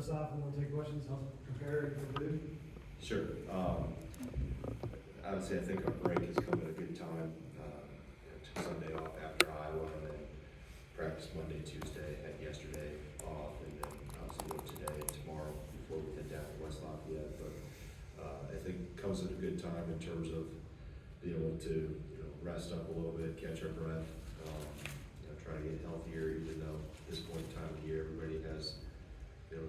us off and we'll take questions, help prepare for Purdue? Sure. I would say I think our break has come at a good time. Took Sunday off after Iowa, and then practiced Monday, Tuesday, had yesterday off, and then obviously work today and tomorrow before we head down to West Lafayette. But I think it comes at a good time in terms of being able to rest up a little bit, catch our breath, try to get healthier, even though at this point in time of the year everybody has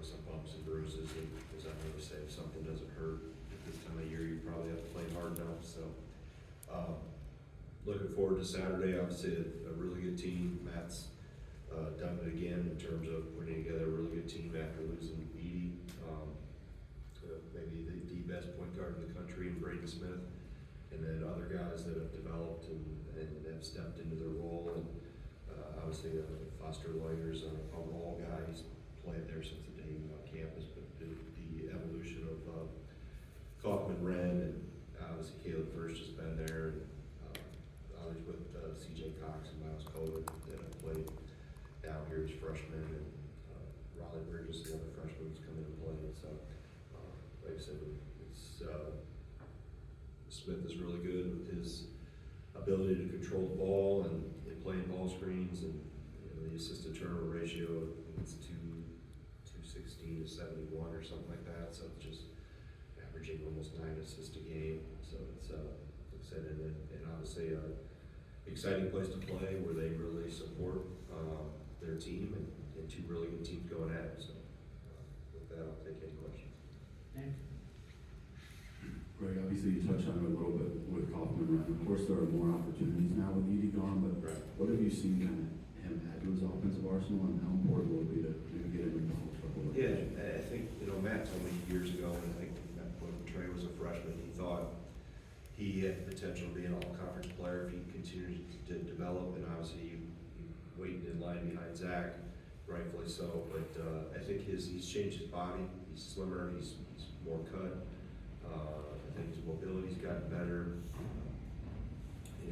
some bumps and bruises, and as I always say, if something doesn't hurt at this time of year, you probably have to play hard enough. So looking forward to Saturday. Obviously a really good team. Matt's done it again in terms of putting together a really good team after losing Edie, maybe the best point guard in the country, and Braden Smith, and then other guys that have developed and have stepped into their role. And obviously Foster Lawyer's a raw guy. He's played there since the day he was on campus, but the evolution of Kaufman, Wren, and obviously Caleb First has been there, and others with CJ Cox and Miles Colvin that have played down here as freshmen, and Raleigh Burgess, the other freshman, who's come in and played. So like I said, it's Smith is really good with his ability to control the ball and playing ball screens, and the assist to turnover ratio, it's 216 to 71 or something like that. So it's just averaging almost 9 assists a game. So it's like I said, and obviously exciting place to play where they really support their team, and two really good teams going at it. So with that, I'll take any questions. Nick? Greg, obviously you touched on it a little bit with Kaufman, right? Of course, there are more opportunities now with Edie gone, but Right. what have you seen kind of him add to his offensive arsenal, and how important will it be to maybe get him involved for a little bit? Yeah, I think Matt told me years ago, and I think when Trey was a freshman, he thought he had the potential to be an all-conference player if he continued to develop, and obviously he waited in line behind Zach, rightfully so. But I think he's changed his body. He's slimmer. He's more cut. I think his mobility's gotten better. He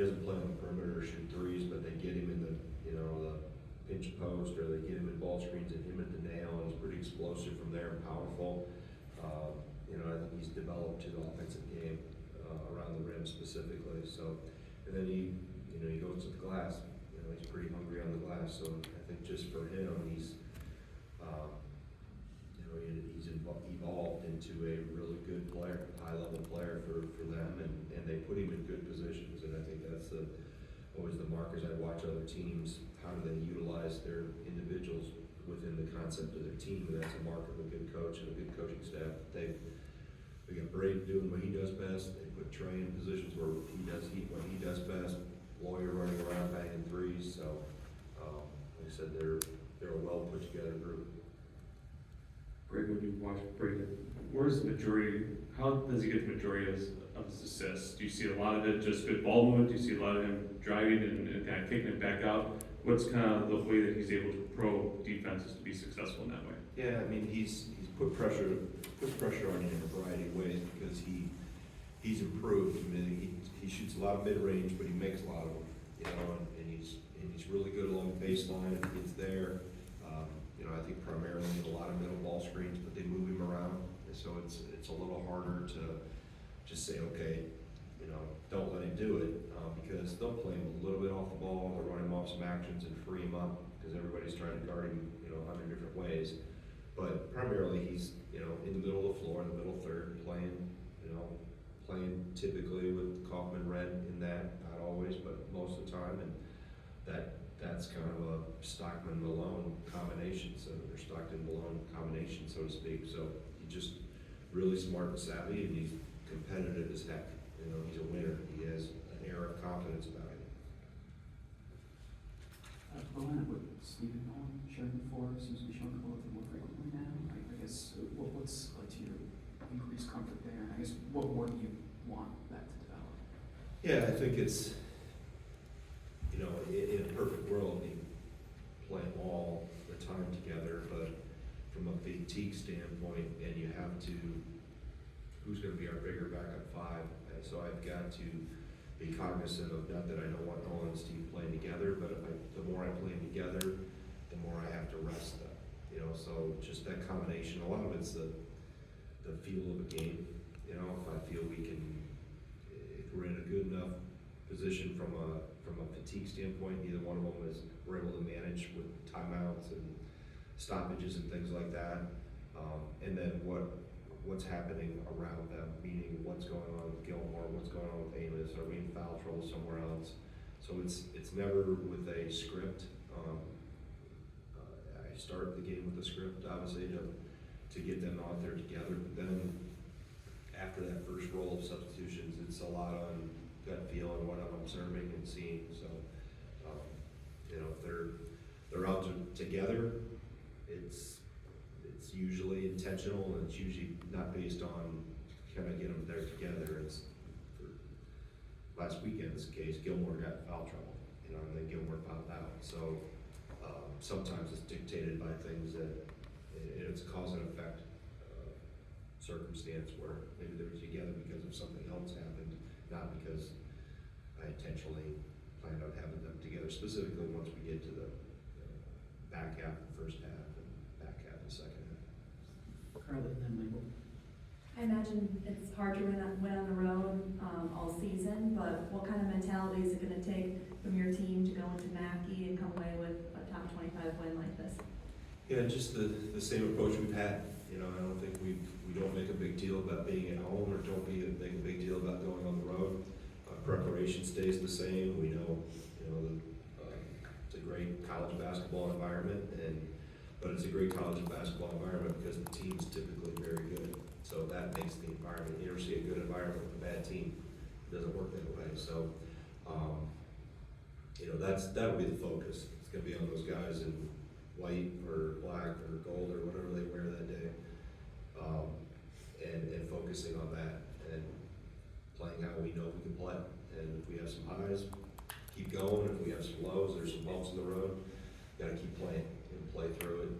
doesn't play on the perimeter or shoot threes, but they get him in the the pinch post, or they get him in ball screens and him at the nail, and he's pretty explosive from there and powerful. I think he's developed to the offensive game around the rim specifically. So, and then he goes to the glass. He's pretty hungry on the glass. So I think just for him, he's evolved into a really good player, high-level player for them, and they put him in good positions. And I think that's always the markers. I watch other teams, how do they utilize their individuals within the concept of their team, and that's a mark of a good coach and a good coaching staff. We got Braden doing what he does best. They put Trey in positions where what he does best. Lawyer running around banging threes. So like I said, they're a well put together group. Greg, when you watch Braden, where's the majority? How does he get the majority of his assists? Do you see a lot of it just good ball movement? Do you see a lot of him driving and kind of kicking it back out? What's kind of the way that he's able to pro defenses to be successful in that way? Yeah, I mean he's puts pressure on you in a variety of ways because he's improved. I mean he shoots a lot of mid range, but he makes a lot of them. And he's really good along the baseline if he gets there. I think primarily a lot of middle ball screens, but they move him around, and so it's a little harder to just say, okay, don't let him do it, because they'll play him a little bit off the ball, they'll run him off some actions and free him up, because everybody's trying to guard him, 100 different ways. But primarily he's, in the middle of the floor, in the middle third, playing typically with Kaufman, Wren in that, not always, but most of the time, and that's kind of a Stockman-Malone combination, or Stockton-Malone combination, so to speak. So he's just really smart and savvy, and he's competitive as heck. He's a winner. He has an air of confidence about him. The lineup with Stephen Owen sharing the floor seems to be showing a little bit more frequently now. I guess what's led to your increased comfort there? I guess what more do you want that to develop? Yeah, I think it's in a perfect world, you play them all the time together, but from a fatigue standpoint, and you have to, who's going to be our bigger backup five? And so I've got to be cognizant of, not that I don't want Nolan and Steve playing together, but the more I play them together, the more I have to rest them. You know, so just that combination, a lot of it's the feel of a game. You know, if I feel we can, if we're in a good enough position from a fatigue standpoint, neither one of them we're able to manage with timeouts and stoppages and things like that. And then what's happening around them, meaning what's going on with Gilmore, what's going on with Amos, are we in foul trouble somewhere else? So it's never with a script. I start the game with a script, obviously, to get them out there together. But then after that first roll of substitutions, it's a lot on gut feel and what I'm observing and seeing. So, you know, if they're out together, it's usually intentional, and it's usually not based on can I get them there together. It's for last weekend's case, Gilmore got in foul trouble, you know, and then Gilmore fouled out. So sometimes it's dictated by things that it's a cause and effect circumstance where maybe they were together because of something else happened, not because I intentionally planned on having them together, specifically once we get to the back half of the first half and back half of the second half. Carly, then Michael. I imagine it's hard to win on the road all season, but what kind of mentality is it going to take from your team to go into Mackey and come away with a top 25 win like this? Yeah, just the same approach we've had. You know, I don't think we don't make a big deal about being at home, or don't make a big deal about going on the road. Preparation stays the same. We know, it's a great college basketball environment, but it's a great college basketball environment because the team's typically very good. So that makes the environment. You ever see a good environment with a bad team? It doesn't work that way. So, that'll be the focus. It's going to be on those guys in white or black or gold or whatever they wear that day, and focusing on that and playing how we know we can play. And if we have some highs, keep going. If we have some lows, there's some bumps in the road, got to keep playing and play through it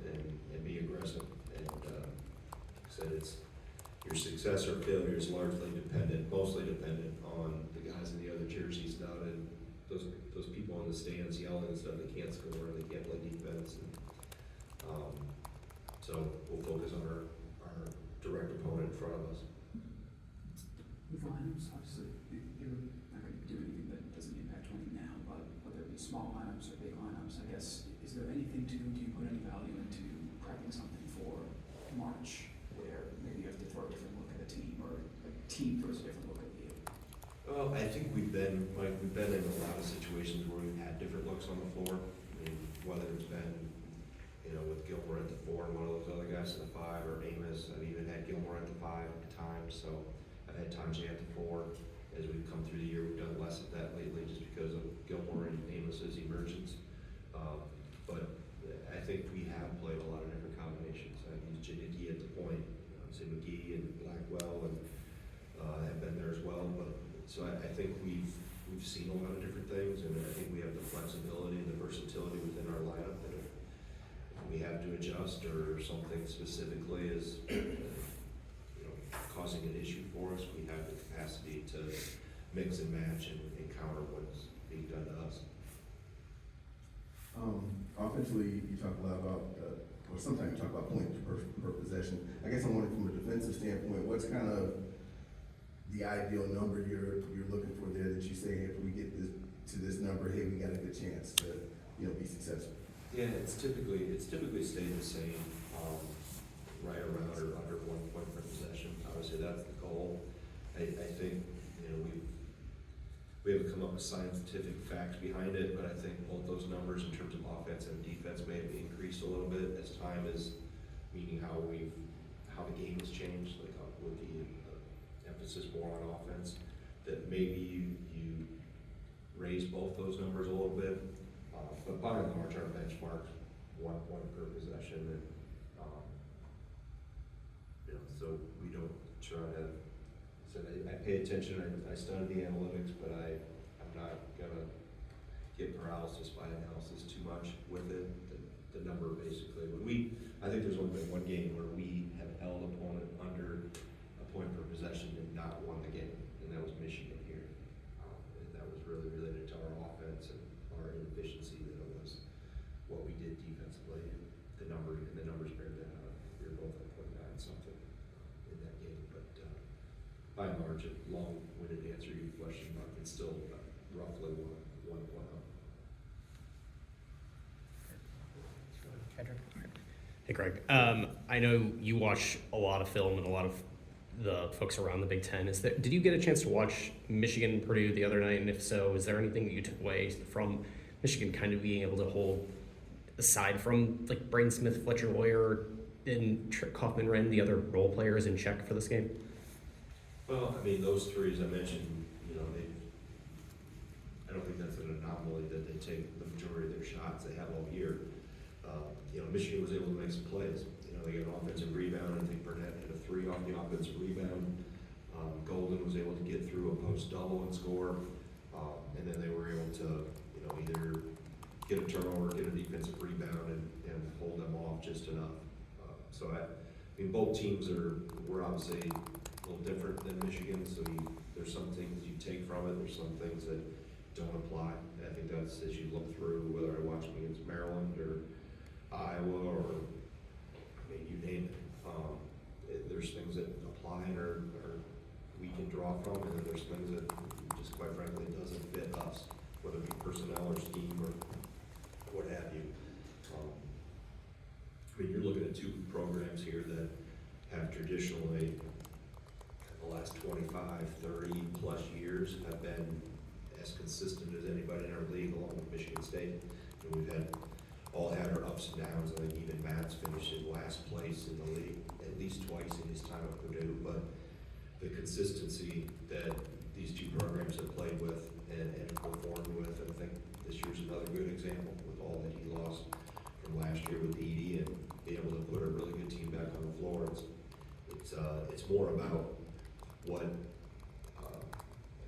and be aggressive. And like I said, it's your success or failure is mostly dependent on the guys in the other jerseys, not in those people in the stands yelling and stuff. They can't score, they can't play defense. And, so we'll focus on our direct opponent in front of us. With lineups, obviously, you're not going to do anything that doesn't impact winning now, but whether it be small lineups or big lineups, I guess, is there anything do you put any value into prepping something for March, where maybe you have to throw a different look at a team, or a team throws a different look at you? Well, I think we've been in a lot of situations where we've had different looks on the floor. I mean, whether it's been, with Gilmore at the 4 and one of those other guys at the 5, or Amos. I've even had Gilmore at the 5 at times. So I've had Tanjay at the 4. As we've come through the year, we've done less of that lately just because of Gilmore and Amos's emergence. But I think we have played a lot of different combinations. I've used Jadicki at the point, obviously McGee and Blackwell, and have been there as well. But so I think we've seen a lot of different things, and I think we have the flexibility and the versatility within our lineup that if we have to adjust or something specifically is causing an issue for us, we have the capacity to mix and match and counter what's being done to us. Offensively, you talk a lot about, or sometimes you talk about points per possession. I guess I'm wondering from a defensive standpoint, what's kind of the ideal number you're looking for there that you say, if we get to this number, hey, we got a good chance to be successful? Yeah, it's typically stayed the same, right around or under 1 point per possession. Obviously, that's the goal. I think we haven't come up with scientific facts behind it, but I think both those numbers in terms of offense and defense may have increased a little bit as time is, meaning how the game has changed, like with the emphasis more on offense. That maybe you raise both those numbers a little bit. But by and large, our benchmark's 1 point per possession, and so we don't try to. So I pay attention. I study the analytics, but I'm not gonna get paralysis by analysis too much with it. The number basically. I think there's only been one game where we have held an opponent under a point per possession and not won the game, and that was Michigan here. And that was really related to our offense and our inefficiency. That it was what we did defensively. the numbers bear that out. We were both at 0.9 something in that game, but by and large, a long-winded answer to your question, but it's still roughly one up. Kendrick? Hey, Greg. I know you watch a lot of film and a lot of the folks around the Big Ten. Did you get a chance to watch Michigan and Purdue the other night? And if so, is there anything that you took away from Michigan kind of being able to hold, aside from like Braden Smith, Fletcher Loyer, and Kaufman Wren, the other role players in check for this game? Well, I mean, those three, as I mentioned, I don't think that's an anomaly that they take the majority of their shots they have all year. Michigan was able to make some plays. They got an offensive rebound. I think Burnett hit a 3 off the offensive rebound. Golden was able to get through a post double and score, and then they were able to, either get a turnover, get a defensive rebound, and hold them off just enough. So I mean, both teams were obviously a little different than Michigan. So there's some things you take from it. There's some things that don't apply. And I think that's as you look through, whether I watch them against Maryland or Iowa or you name it. There's things that apply or we can draw from, and then there's things that just quite frankly doesn't fit us, whether it be personnel or scheme or what have you. You're looking at two programs here that have traditionally, the last 25, 30 plus years, have been as consistent as anybody in our league, along with Michigan State. And we've all had our ups and downs. I think even Matt's finished in last place in the league at least twice in his time at Purdue. But the consistency that these two programs have played with and performed with, and I think this year's another good example with all that he lost from last year with Edie and being able to put a really good team back on the floor. It's more about what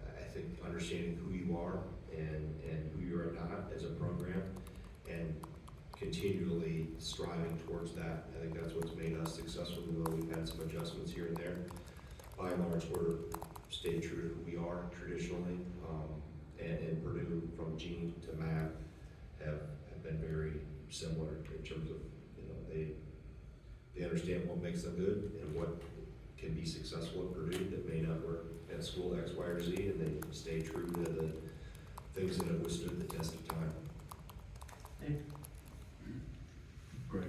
I think understanding who you are and who you are not as a program, and continually striving towards that. I think that's what's made us successful, even though we've had some adjustments here and there. By and large, we're stayed true to who we are traditionally, and Purdue, from Gene to Matt, have been very similar in terms of, they understand what makes them good and what can be successful at Purdue that may not work at school X, Y, or Z, and they stay true to the things that have withstood the test of time. Greg,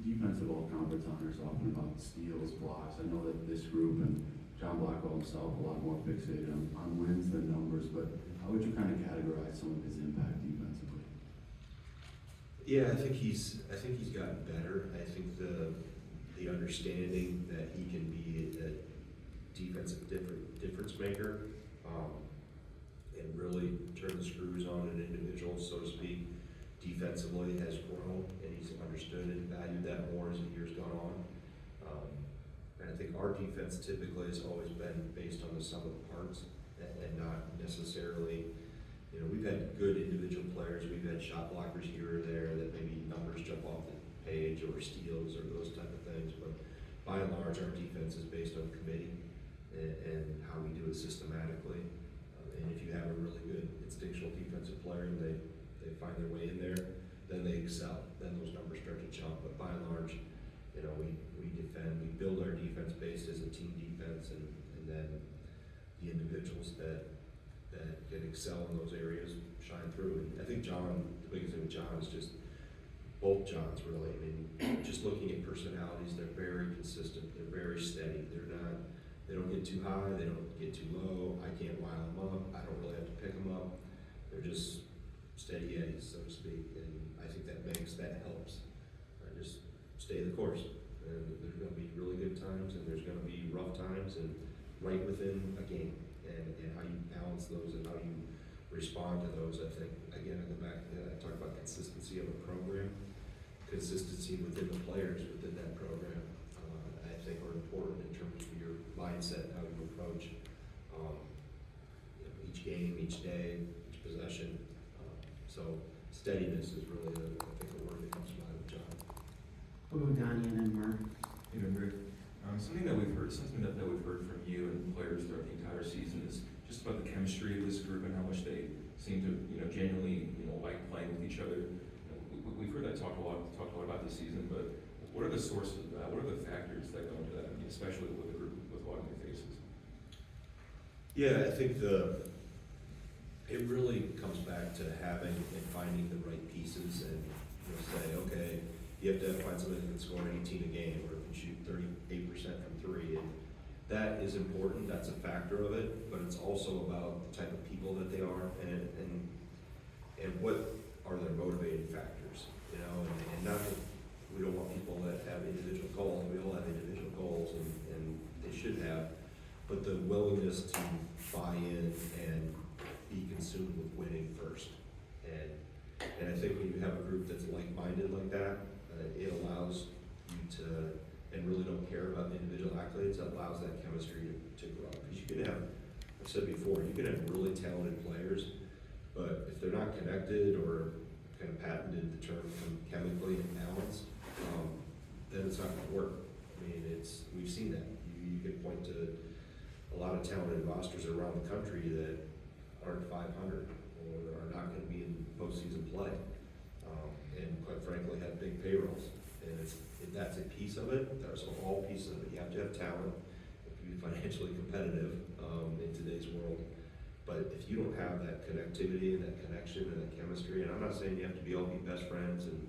defensive all-conference honors often about steals, blocks. I know that this group and John Blackwell himself a lot more fixated on wins than numbers, but how would you kind of categorize some of his impact defensively? Yeah, I think he's gotten better. I think the understanding that he can be a defensive difference maker, and really turn the screws on an individual, so to speak, defensively has grown, and he's understood and valued that more as the years gone on. And I think our defense typically has always been based on the sum of the parts, and not necessarily, we've had good individual players, we've had shot blockers here or there that maybe numbers jump off the page or steals or those type of things, but by and large, our defense is based on committee and how we do it systematically. And if you have a really good instinctual defensive player and they find their way in there, then they excel. Then those numbers start to jump. But by and large, we defend, we build our defense based as a team defense, and then the individuals that can excel in those areas shine through. And I think John, the biggest thing with John is just both Johns really. I mean, just looking at personalities, they're very consistent. They're very steady. They don't get too high. They don't get too low. I can't rile them up. I don't really have to pick them up. They're just steady eddies, so to speak, and I think that helps. Just stay the course, and there's going to be really good times, and there's going to be rough times, and right within a game, and how you balance those and how you respond to those. I think, again, in the back of that, I talk about consistency of a program, consistency within the players within that program, I think are important in terms of your mindset and how you approach each game, each day, each possession. So steadiness is really, I think, a word that comes from out of John. We'll go Donnie and then Mark. Hey, Rick. Something that we've heard from you and players throughout the entire season is just about the chemistry of this group and how much they seem to, genuinely, like playing with each other. We we've heard that talked a lot about this season, but what are the sources of that? What are the factors that go into that? I mean, especially with a group with a lot of new faces. Yeah, I think it really comes back to having and finding the right pieces and, say, okay, you have to find somebody that can score 18 a game or can shoot 38% from three. And that is important, that's a factor of it, but it's also about the type of people that they are and what are their motivating factors, and not that we don't want people that have individual goals, we all have individual goals and they should have, but the willingness to buy in and be consumed with winning first. And I think when you have a group that's like-minded like that, it allows you to, and really don't care about the individual accolades, it allows that chemistry to grow. Because you can have, I've said before, you can have really talented players, but if they're not connected or kind of patented the term chemically imbalanced, then it's not gonna work. I mean, we've seen that. You can point to a lot of talented rosters around the country that aren't 500 or are not gonna be in postseason play, and quite frankly have big payrolls. And that's a piece of it. There's all pieces of it. You have to have talent, you have to be financially competitive in today's world. But if you don't have that connectivity and that connection and that chemistry, and I'm not saying you have to be best friends and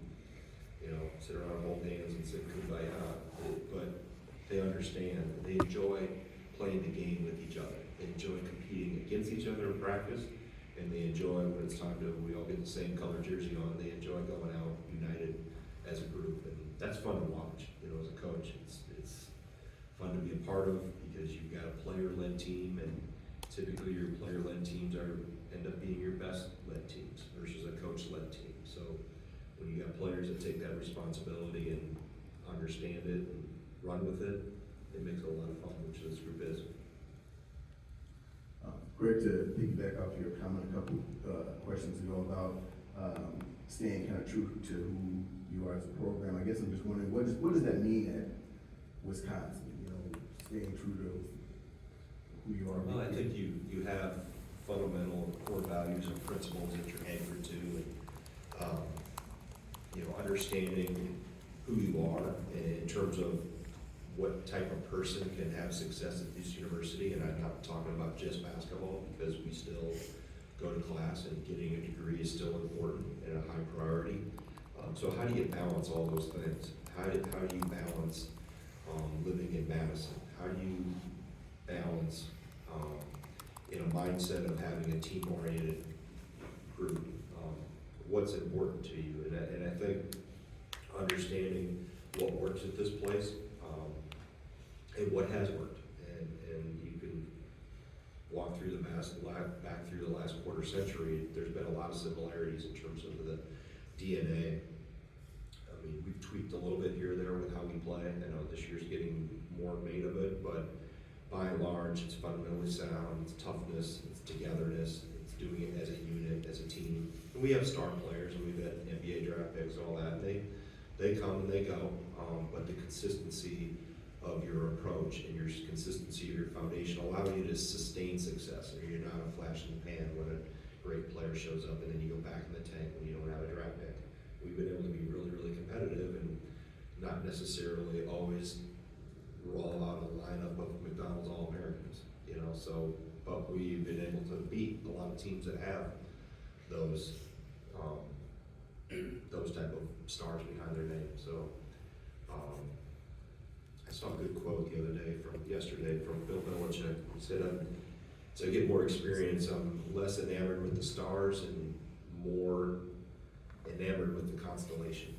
sit around and hold hands and say kumbaya, but they understand, they enjoy playing the game with each other. They enjoy competing against each other in practice, and they enjoy when it's time we all get the same color jersey on, they enjoy going out united as a group, and that's fun to watch, as a coach. It's fun to be a part of because you've got a player-led team, and typically your player-led teams end up being your best-led teams versus a coach-led team. So when you got players that take that responsibility and understand it and run with it, it makes it a lot of fun, which this group is. Greg, to piggyback off your comment a couple questions ago about staying kind of true to who you are as a program, I guess I'm just wondering, what does that mean at Wisconsin? Staying true to who you are. Well, I think you have fundamental core values and principles that you're anchored to, and understanding who you are in terms of what type of person can have success at this university. And I'm not talking about just basketball, because we still go to class and getting a degree is still important and a high priority. So how do you balance all those things? How do you balance living in Madison? How do you balance in a mindset of having a team-oriented group? What's important to you? And I think understanding what works at this place and what has worked. And you can walk through back through the last quarter century. There's been a lot of similarities in terms of the DNA. I mean, we've tweaked a little bit here or there with how we play. I know this year's getting more made of it, but by and large, it's fundamentally sound, it's toughness, it's togetherness, it's doing it as a unit, as a team. And we have star players, and we've got NBA draft picks and all that. They come and they go, but the consistency of your approach and your consistency of your foundation allow you to sustain success, and you're not a flash in the pan when a great player shows up and then you go back in the tank when you don't have a draft pick. We've been able to be really, really competitive and not necessarily always roll out a lineup of McDonald's All-Americans, but we've been able to beat a lot of teams that have those type of stars behind their name. So I saw a good quote the other day yesterday from Bill Belichick. He said, as I get more experience, I'm less enamored with the stars and more enamored with the constellation,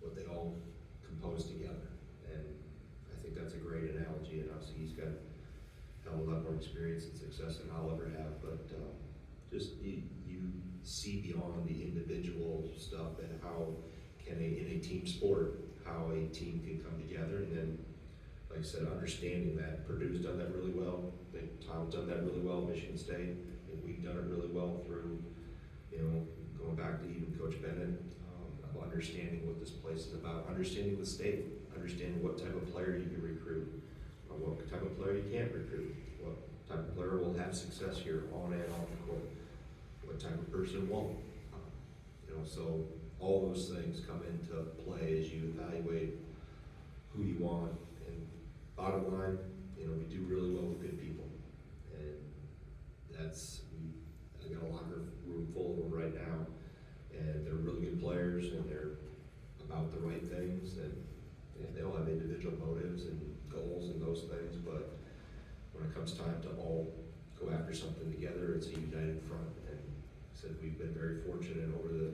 what they all compose together. And I think that's a great analogy, and obviously he's got a hell of a lot more experience and success than I'll ever have, but just you see beyond the individual stuff and how can in a team sport, how a team can come together. And then, like I said, understanding that Purdue's done that really well. I think Tom's done that really well, Michigan State. I think we've done it really well through, going back to even Coach Bennett, of understanding what this place is about, understanding the state, understanding what type of player you can recruit, what type of player you can't recruit, what type of player will have success here on and off the court, what type of person won't. So all those things come into play as you evaluate who you want. And bottom line, you know, we do really well with good people. And I got a locker room full of them right now. And they're really good players, and they're about the right things, and they all have individual motives and goals and those things, but when it comes time to all go after something together, it's a united front. And I said, we've been very fortunate over the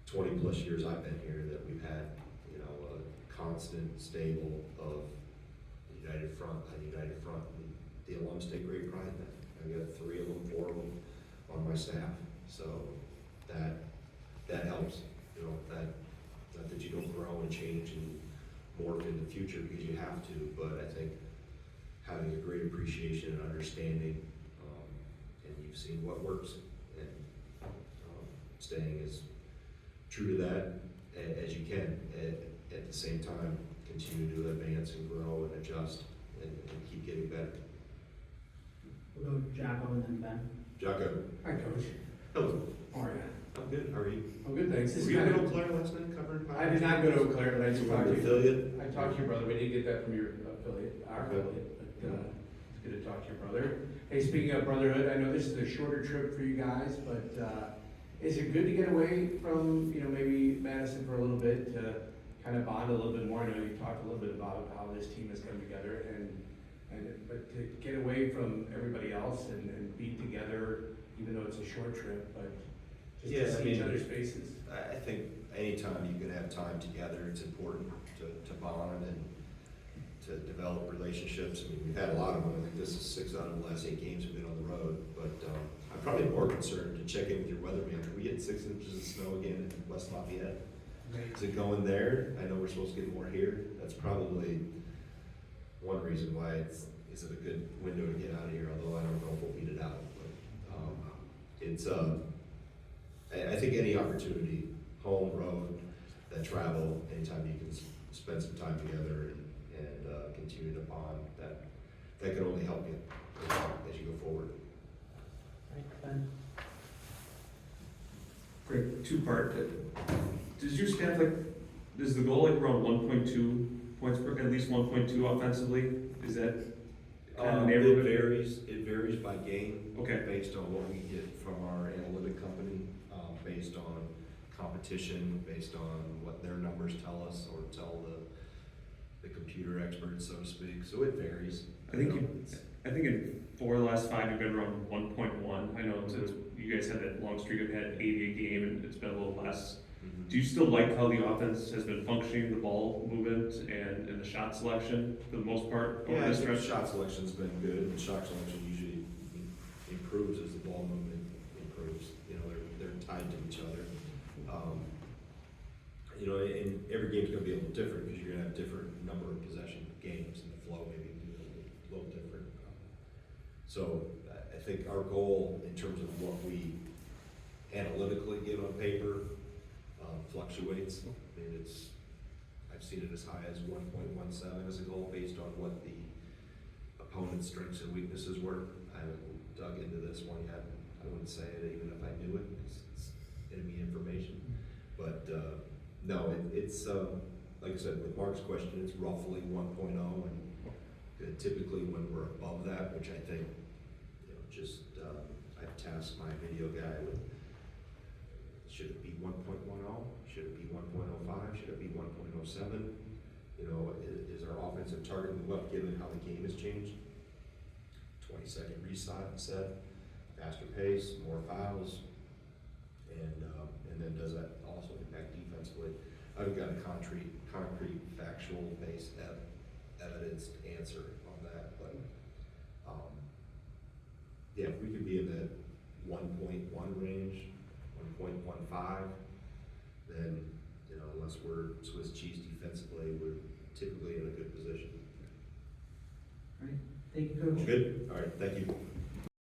20 plus years I've been here that we've had, you know, a constant stable of united front, a united front. And the alums take great pride in that. I got 3 of them, 4 of them on my staff, so that helps, you know, not that you don't grow and change and morph in the future because you have to, but I think having a great appreciation and understanding, and you've seen what works, and staying as true to that as you can, at the same time, continue to advance and grow and adjust and keep getting better. We'll go Jocko and then Ben. Jocko. Hi, Coach. Hello. How are you? I'm good, how are you? I'm good, thanks. This Were is you kind in of, Eau Claire last night covering? I did not go to Eau Claire, but I just talked to you. Affiliate? I talked to your brother. We didn't get that from your affiliate, our Okay. affiliate, but it's good to talk to your brother. Hey, speaking of brotherhood, I know this is a shorter trip for you guys, but is it good to get away from, you know, maybe Madison for a little bit to kind of bond a little bit more? I know you talked a little bit about how this team has come together, but to get away from everybody else and be together, even though it's a short trip, but just Yeah, to I see mean, each other's faces. I think anytime you can have time together, it's important to bond and to develop relationships. I mean, we've had a lot of them. I think this is 6 out of the last 8 games we've been on the road, but I'm probably more concerned to check in with your weatherman. Are we getting 6 inches of snow again in West Lafayette? Is it going there? I know we're supposed to get more here. That's probably one reason why is it a good window to get out of here, although I don't know if we'll beat it out. But it's I think any opportunity, home, road, that travel, anytime you can spend some time together and continue to bond, that can only help you as you go forward. Right, Ben? Great, 2-part. Does your staff does the goal around 1.2 points per, at least 1.2 offensively? Is that kind of the neighborhood? It varies by game. Okay. Based on what we get from our analytic company, based on competition, based on what their numbers tell us or tell the computer experts, so to speak. So it varies. I think in 4 of the last 5 you've been around 1.1. I know you guys had that long streak of had 80 a game and it's been a little less. Mhm. Do you still like how the offense has been functioning, the ball movement and the shot selection for the most part over Yeah, I this think stretch? shot selection's been good. The shot selection usually improves as the ball movement improves. You know, they're tied to each other. You know, and every game's gonna be a little different because you're gonna have different number of possession games and the flow maybe be a little different. So I think our goal in terms of what we analytically get on paper fluctuates. I mean, I've seen it as high as 1.17 as a goal based on what the opponent's strengths and weaknesses were. I haven't dug into this one yet. I wouldn't say it even if I knew it, because it's enemy information. But no, it's like I said, with Mark's question, it's roughly 1.0, and typically when we're above that, which I think, you know, just I've tasked my video guy with, should it be 1.10? Should it be 1.05? Should it be 1.07? You know, is our offensive target move up given how the game has changed? 20-second reset, faster pace, more fouls, and then does that also impact defensively? I've got a concrete, factual based evidenced answer on that, but yeah, if we could be in the 1.1 range, 1.15, then, you know, unless we're Swiss cheese defensively, we're typically in a good position. All right, thank you, Coach. Good? All right, thank you.